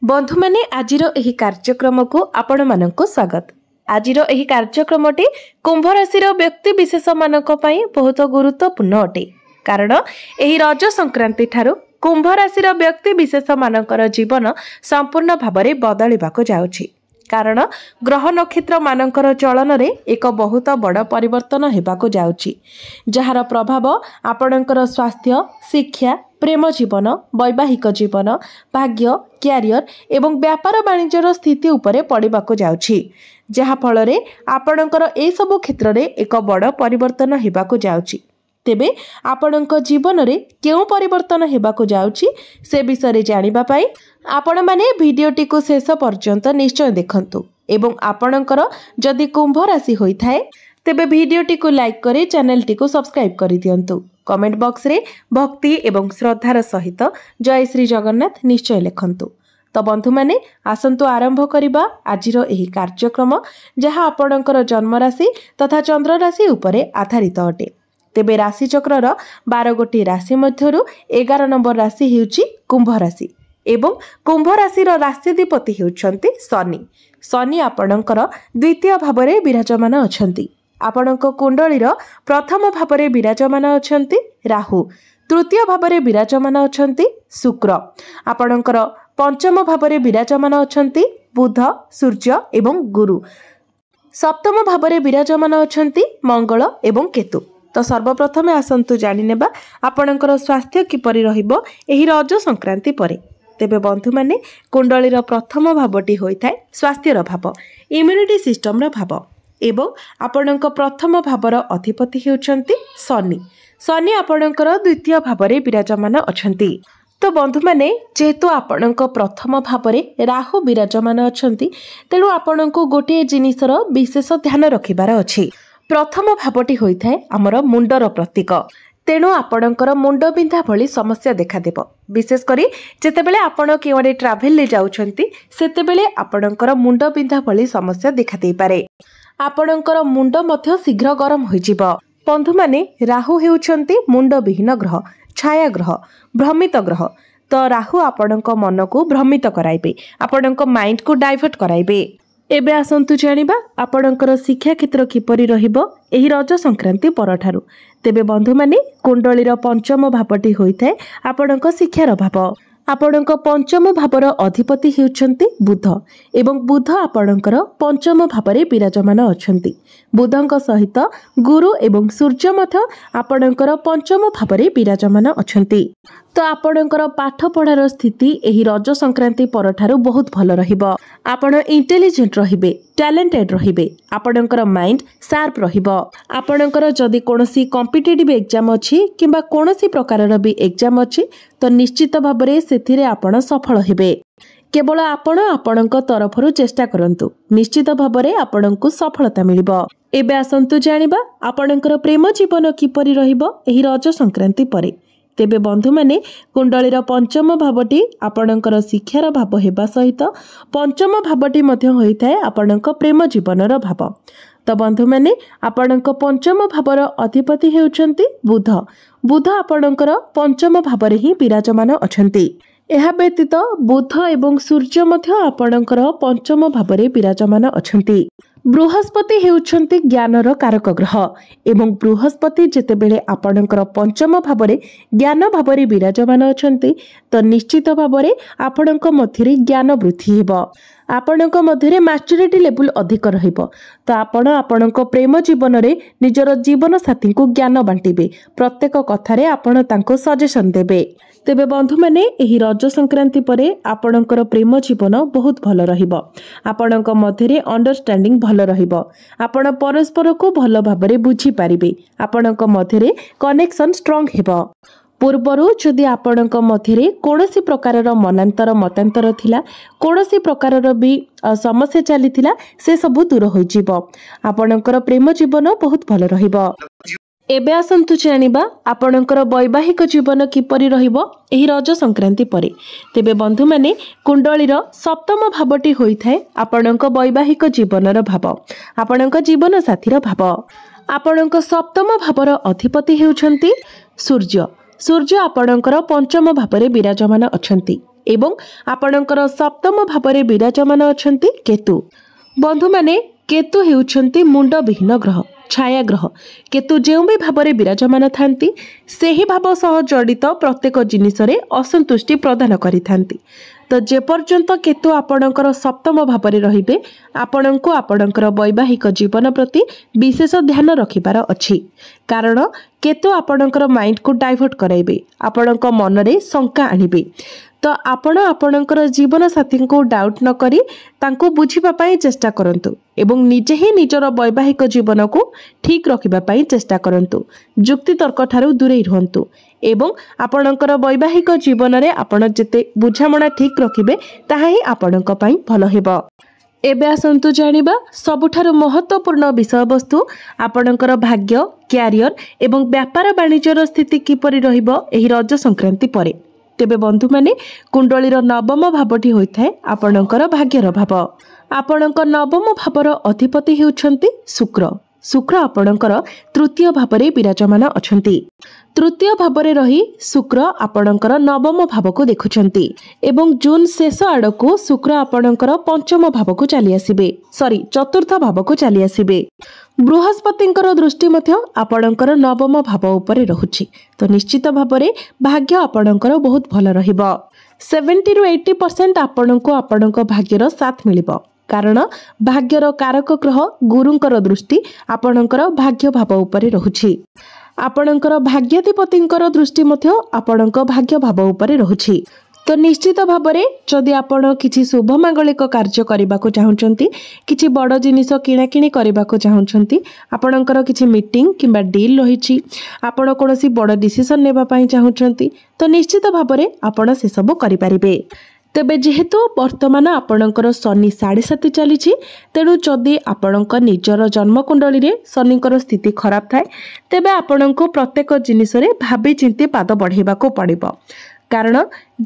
बंधु माने आजिर एही कार्यक्रम को आपण मानक स्वागत। आजिर एही कार्यक्रमटी कुंभ राशि व्यक्ति विशेष मानक पई बहुत गुरुत्वपूर्ण अटे, कारण एही रज संक्रांति ठारू कुंभ राशि व्यक्ति विशेष मानकर जीवन संपूर्ण भाबरे बदलिबाको जाउछि। कारण ग्रह नक्षत्र मानकर चलन रे एक बहुत बड़ परिवर्तन हेबाको जाउछि, जहार प्रभाव आपणकर स्वास्थ्य, शिक्षा, प्रेम जीवन, वैवाहिक जीवन, भाग्य, क्यारियर एवं व्यापार वाणिज्यर स्थिति उपरे पड़िबाको जाउछि, जहा फल रे आपणकर ए सब क्षेत्र रे एक बड़ परिवर्तन हेबाको जाउछि। तेबे आपणक जीवन रे केउ परिवर्तन हेबाको जाउछि से विषय रे जानिबा पई आपण माने भिडियोटी को शेष पर्यंत निश्चय देखंतु एवं आपणकर जदि कुंभ राशि होई थाए तेबे भिडियोटी को लाइक करी चैनल टी को सब्सक्राइब करि दियंतु। कमेंट बॉक्स रे भक्ति एवं श्रद्धार सहित जय श्री जगन्नाथ निश्चय लिखंतु। तो बंधु माने आसंतु आरंभ करिबा आजिर एही कार्यक्रम, जहा आपणकर जन्म राशि तथा चंद्र राशि उपरे आधारित अटे। तेबे राशि चक्रर 12 गोटी राशि मध्यरु 11 नंबर राशि हेउची कुंभ राशि एवं कुंभ राशि राष्ट्राधिपति हेउछंती शनि। शनि आपणकर द्वितीय भावरे विराजमान अछंती। आपणक कुंडलीर प्रथम भावरे विराजमान अछंती राहु, तृतीय भावरे विराजमान अछंती शुक्र, आपणकर पंचम भावरे विराजमान अछंती बुध, सूर्य एवं गुरु, सप्तम भावरे विराजमान अछंती मंगल एवं केतु। तो सर्वप्रथम आसंतु जानि नेबा आपणकर स्वास्थ्य किपरि रहिबो एही रज संक्रांति परे। तेबे बंधु माने कुंडलीर प्रथम भावटी होइथाय स्वास्थ्यर भाव, इम्यूनिटी सिस्टम भाव एवं आपणक प्रथम भावर अधिपति हेउछंती शनि। शनि आपणकर द्वितीय भावरे विराजमान अछंती। तो बंधु माने जेहेतु आपणक प्रथम भावरे राहु विराजमान अछंती, तेणु आपणको गोटे जिनिसर विशेष ध्यान रखिबार अछि। प्रथम भावटी होइथाय हमर मुंडर प्रतीक, तेणु आपणकर मुंड बिंधा भली समस्या देखा देबो। विशेष करी जेतेबेले आपण केवडे ट्रैवल ले जाउछंती सेतेबेले आपणकर मुंड बिंधा भली समस्या देखा देई पारे। आपणकर मुंड मध्य शीघ्र गरम होइजिबो। बंधु माने राहु हेउछंती मुंड विहीन ग्रह, छाया ग्रह, भ्रमित ग्रह। तो राहु आपणक मन को भ्रमित कराइबे, आपणक माइंड को डाइवर्ट कराइबे। एबे आसंतु जानिबा आपणकर शिक्षा क्षेत्र किपरि रहिबो एही रज संक्रांति परठारु। तेबे बंधु माने कुंडलीर पंचम भावटी होइथाय आपणक शिक्षार भाव। आपणक पंचम भावर अधिपति हेउछंती बुध एवं बुध आपणकर पंचम भावरे विराजमान अछंती। बुधंक सहित गुरु एवं सूर्य मध्य आपणकर पंचम भावरे विराजमान अछंती। तो आपणकर पाठ पढ़ार स्थिति एही रज संक्रांति परठारु बहुत भल रहिबो। आपण इंटेलिजेंट रहिबे, टैलेंटेड रहिबे, आपणकर माइंड शार्प रहिबो। आपणकर जदि कोनोसी कॉम्पिटिटिव एग्जाम अछि किंबा कोनोसी प्रकारर भी एग्जाम अछि तो निश्चित भाबरे सेथिरे आपण सफल हेबे। केवल आपण आपणक तरफरु चेष्टा करंतु, निश्चित भाबरे आपणकु सफलता मिलिबो। एबे आसंतु जानिबा आपणकर प्रेम जीवन किपरि रहिबो एही रज संक्रांति परे। तेबे बंधु माने कुंडलीर पंचम भावटी आपणकर शिक्षार भाव हेबा सहित पंचम भावटी मध्य होइथाय आपणक प्रेम जीवनर भाव। तो बंधु माने आपणक पंचम भावर अधिपति हेउछंती बुध। बुध आपणकर पंचम भावरे ही विराजमान अछंती। एहा व्यतीत बुध एवं सूर्य मध्य आपणकर पंचम भावरे विराजमान अछंती। बृहस्पति हेउछंती ज्ञानर कारक ग्रह एवं बृहस्पति जेतेबेले आपणकर पंचम भावरे ज्ञान भावरे विराजमान अछंती तो निश्चित भावरे आपणक मध्यरे ज्ञान वृद्धि हेबो। आपणक मध्यरे मैच्योरिटी लेवल अधिक रहिबो। तो आपण आपणक प्रेम जीवन रे निजर जीवन साथी को ज्ञान बांटिबे, प्रत्येक कथारे आपण तांको सजेशन देबे। तेबे बंधु माने एही रज संक्रांति परे आपणकर प्रेम जीवन बहुत भल रहिबो। आपणक मध्यरे अंडरस्टैंडिंग भल रहिबो। आपण परस्पर को भल भाबरे बुझी पारिबे। आपणक मध्यरे कनेक्शन स्ट्रांग हेबो। पूर्वरु जदि आपणक मध्यरे कोनोसी प्रकारर मनांतर मतांतर थिला, कोनोसी प्रकारर भी समस्या चलीथिला, से सब दूर होई जिवो। आपणकर प्रेम जीवन बहुत भल रहिबो। एबे आसंतु जानिबा आपणकर वैवाहिक जीवन किपरि रहिबो एही रज संक्रांति परे। तेबे बंधु माने कुंडलीर सप्तम भावटी होइथाय आपणक वैवाहिक जीवनर भाव, आपणक जीवन साथीर भाव। आपणक सप्तम भावर अधिपति हेउछंती सूर्य। सूर्य आपणकर पंचम भावरे विराजमान अछंती। एवं आपणकर सप्तम भाव विराजमान अछंती केतु। बंधु माने केतु हेउछंती मुंड विहीन ग्रह, छाया ग्रह। केतु जो भी भाव में विराजमान थांती सेही भाव सह जड़ित प्रत्येक जिनिस रे असंतुष्टि प्रदान करिथांती। तो जेपर्यंत केतु आपणकर सप्तम भाव में रहिबे आपणको आपणकर वैवाहिक जीवन प्रति विशेष ध्यान रखिबार अछि। कारण केतु आपणकर माइंड को डाइवर्ट कराइबे, आपणक मन रे शंका आनिबे। तो आपण आपणकर जीवन साथी को डाउट न करी तांको बुझिबा पई चेष्टा करंतु एवं निजे ही निजर वैवाहिक जीवन को ठीक रखिबा पई चेष्टा करंतु। जुक्ति तर्क ठारू दूरे रहंतु एवं आपणकर वैवाहिक जीवन रे आपण जेते बुझामणा ठीक रखिबे ताहा ही आपणक पई भलो हेबो। एबे आसंतु जानिबा सबुठारु महत्वपूर्ण विषय वस्तु आपणकर भाग्य, क्यारियर एवं व्यापार वाणिज्यर स्थिति किपरि रहिबो एही रज संक्रांति परे। तेबे बंधु माने कुंडलीर नवम भावटी होइथाय आपणकर भाग्यर भाव। आपणकर नवम भावर अधिपति हेउछंती शुक्र। शुक्र आपणकर तृतीय भावरे विराजमान अछंती। तृतीय भावरे रही शुक्र आपणकर नवम भाव को देखुछंती एवं जून शेष आड़कू शुक्र आपणकर पंचम भाव को चली आसीबे, चतुर्थ भाव को चली आसीबे। बृहस्पतिंकर दृष्टि मध्य आपणकर नवम भाव उपरे रहुछि। तो निश्चित भावरे भाग्य आपणकर बहुत भल रहिबो। 70 ରୁ 80% आपणको आपणक भाग्यर साथ मिलिबो। कारण भाग्यर कारक ग्रह गुरुंकर दृष्टि आपणकर भाग्य भाव उपरे रहुछि। आपणकर भाग्याधिपतिंकर दृष्टि मध्य आपणक भाग्य भाव उपरे रहुछि। तो निश्चित भावरे जदि आपण किछि शुभ मांगलिक कार्य करबा को चाहुचंती, किछि बड़ जिनिस किणाकिणी करबा को चाहुचंती, आपणकर किछि मीटिंग किंबा डील रहिछि, आपण कोनोसी बड़ डिसिजन नेबा पई चाहुचंती, तो निश्चित भावरे आपण से सब करि परिबे। तेबे जेहेतु वर्तमान आपणकर शनि 7.5 चली, तेणु जदि आपणक निजर जन्मकुंडली रे शनिकर स्थिति खराब थाए तेबे आपणको प्रत्येक जिनिस रे भाबी चिंती पाद बढ़ेबा को पड़िबो। कारण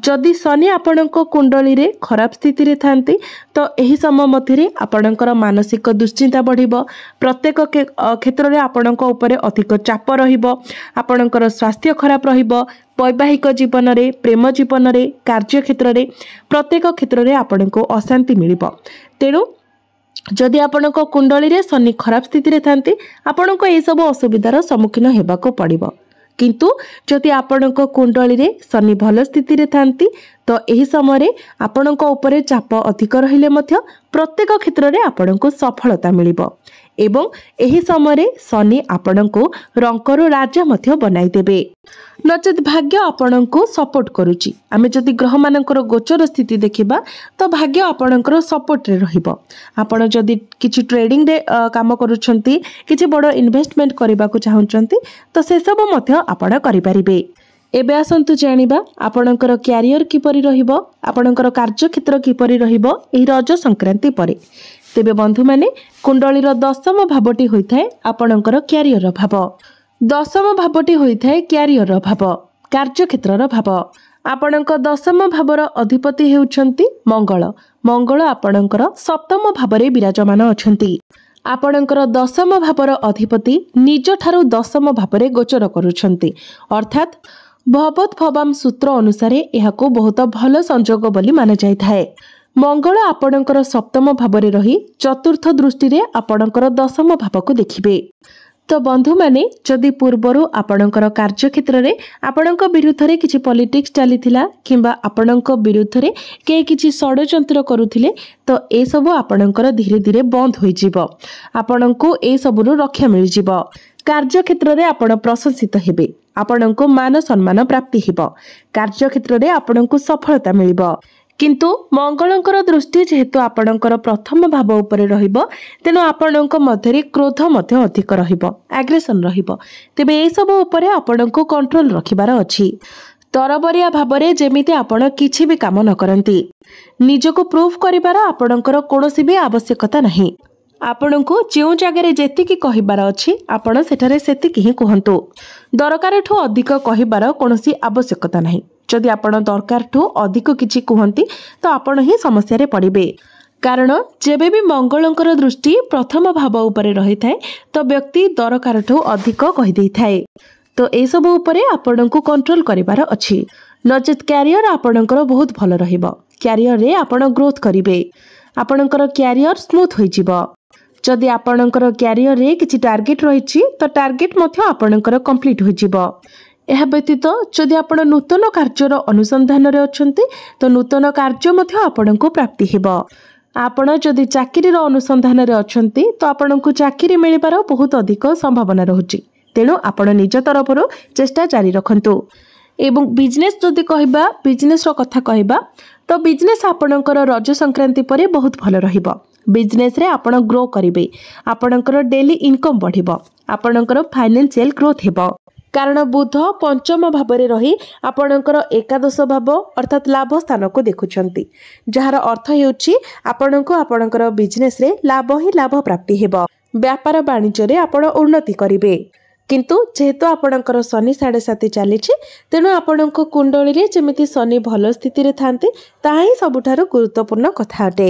जदि शनि आपणक कुंडली रे खराब स्थिति रे थांती तो एही समय मध्यरे आपणकर मानसिक दुश्चिंता बढ़िबो। प्रत्येक क्षेत्र रे आपणक उपरे अधिक चाप रहिबो, आपणकर स्वास्थ्य खराब रहिबो। वैवाहिक जीवन रे, प्रेम जीवन रे, कार्य क्षेत्र रे, प्रत्येक क्षेत्र रे आपणको अशांति मिलिबो। तेणु जदि आपणक कुंडली रे शनि खराब स्थिति रे थांती आपणको ए सब असुविधार सम्मुखीन हेबाको पड़िबो। किंतु जदि आपणक कुंडली रे शनि भल स्थिति रे थांती तो एही समय आपणक उपरे चाप अधिक रहिले मध्य प्रत्येक क्षेत्र रे आपणको सफलता मिलिबो एवं एही समय शनि आपणको रंकर राजा मध्य बनाई देबे। नचेत भाग्य आपणको सपोर्ट करूची। आमे जदि ग्रह मानकर गोचर स्थिति देखिबा तो भाग्य आपणकर सपोर्ट रे रहिबो। आपण जदि किछि ट्रेडिंग रे काम करूछंती, किछि बड़ इन्वेस्टमेंट करबा को चाहुचंती तो से सब मध्य आपण करि परिबे। एबे आसंतु जानिबा आपणकर क्यारियर किपरि रहिबो, आपणकर कार्य क्षेत्र किपरि रहिबो एही रज संक्रांति परे। तेबे बंधु माने कुंडलीर दशम भावटी होइथाय आपणकर क्यारियर भाव। दशम भावटी होइथाय क्यारियर भाव, कार्य क्षेत्रर भाव। आपणक दशम भावर अधिपति हेउछंती मंगल। मंगल आपणकर सप्तम भावरे विराजमान अछंती। आपणकर दशम भावर अधिपति निज ठारू दशम भावरे गोचर करूछंती, अर्थात भवत भवाम सूत्र अनुसार एहाको बहुत भल संजोग बोली माना जायथाय। मंगल आपणकर सप्तम भावरे रही चतुर्थ दृष्टि रे आपणकर दशम भाव को देखिबे। तो बंधु माने जदि पूर्वरु आपणकर कार्य क्षेत्र रे आपणक विरुद्ध रे किछि पॉलिटिक्स चलीथिला किंबा आपणक विरुद्ध रे के किछि षडयंत्र करूथिले तो ए सब आपणकर धीरे धीरे बंद होई जिवो। आपणको ए सबरु रक्षा मिल जिवो। कार्य क्षेत्र रे आपण प्रशंसित हेबे, आपणको मान सम्मान प्राप्ति हेबो, कार्य क्षेत्र रे आपणको सफलता मिलिबो। किंतु मंगलंकर दृष्टि जेहेतु आपणकर प्रथम भाव उपरे रहिबो तेनु आपणक मध्यरे क्रोध मध्य अधिक रहिबो, एग्रेशन रहिबो। तेबे ए सब उपरे आपणको कंट्रोल रखिबार अछि। तरबरिया भावरे जेमिति आपण किछि भी काम न करंती, निजको प्रूफ करिबार आपणकर कोनोसी भी आवश्यकता नाही। आपणको जेउ जगह जेतिकी कहिबार अछि आपण सेठारे सेतिकी ही कहंतु। दरकार ठो अधिक कहिबार कोनोसी आवश्यकता नाही। जदि आपण दरकार ठो अधिक किछि कहंती तो आपण ही समस्या रे पड़िबे। कारण जेबे भी मंगलंकर दृष्टि प्रथम भाव उपरे रही थाए तो व्यक्ति दरकार ठो अधिक कहि देई थाए। तो ए सब उपरे आपणको कंट्रोल करिबार अछि। नचेत क्यारियर आपणकर बहुत भल रहिबो। क्यारियर रे आपण ग्रोथ करिवे, आपणकर क्यारियर स्मूथ होई जिवो। जदि आपणकर क्यारियर रे किछि टार्गेट रहिछि तो टार्गेट मध्य आपणकर कंप्लीट होई जिवो। यह व्यतीत जदि आपण नूतन कार्यर अनुसंधान रे अछंती तो नूतन कार्य मध्य आपणको प्राप्ति हेबो। आपण जदि चाकरी अनुसंधान रे अछंती तो आपणको चाकरी मिलिबार बहुत अधिक संभावना रहुछि। तेणु आपण निज तरफरु चेष्टा जारी रखंतु। एवं बिजनेस जदि कहबा, बिजनेस रो कथा कहबा तो बिजनेस आपणकर रज संक्रांति परे बहुत भल रहिबो। बिजनेस रे आपण ग्रो करिवे, आपणकर डेली इनकम बढ़िबो, आपणकर फाइनेंशियल ग्रोथ हेबो। कारण बुध पंचम भावरे रही आपणकर एकादश भाव अर्थात लाभ स्थान को देखुछंती, जहार अर्थ हेउछि आपणको आपणकर बिजनेस रे लाभ ही लाभ प्राप्ति हेबो। व्यापार वाणिज्य रे आपण उन्नति करिवे। किंतु जेहेतु आपणकर शनि 7.5 चली तेणु आपण कुंडली रे जेमिति शनि भल स्थिति रे थांते ताहा ही सबुठारु गुरुत्वपूर्ण कथा अटे।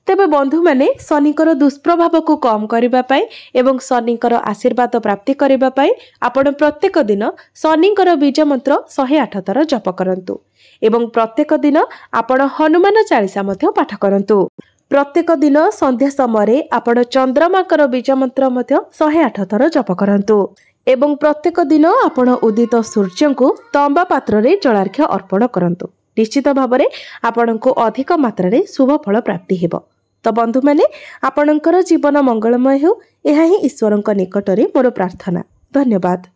तेबे बंधु माने शनिकर दुष्प्रभाव को कम करिबा पई एवं शनिकर आशीर्वाद प्राप्ति करिबा पई आपण प्रत्येक दिन शनिकर बीज मंत्र 108 थर जप करंतु एवं प्रत्येक दिन आपण हनुमान चालीसा मध्य पाठ करंतु। प्रत्येक दिन संध्या समय आपण चंद्रमाकर बीज मंत्र मध्य 108 थर जप करंतु एवं प्रत्येक दिन आपण उदित सूर्य को तंबा पात्र रे जलार्घ्य अर्पण करंतु। निश्चित भाव में आपण को अधिक मात्रा रे शुभ फल प्राप्ति हेबो। तो बंधु माने आपणकर जीवन मंगलमय हो, यह ही ईश्वरंक निकटरे मोर प्रार्थना। धन्यवाद।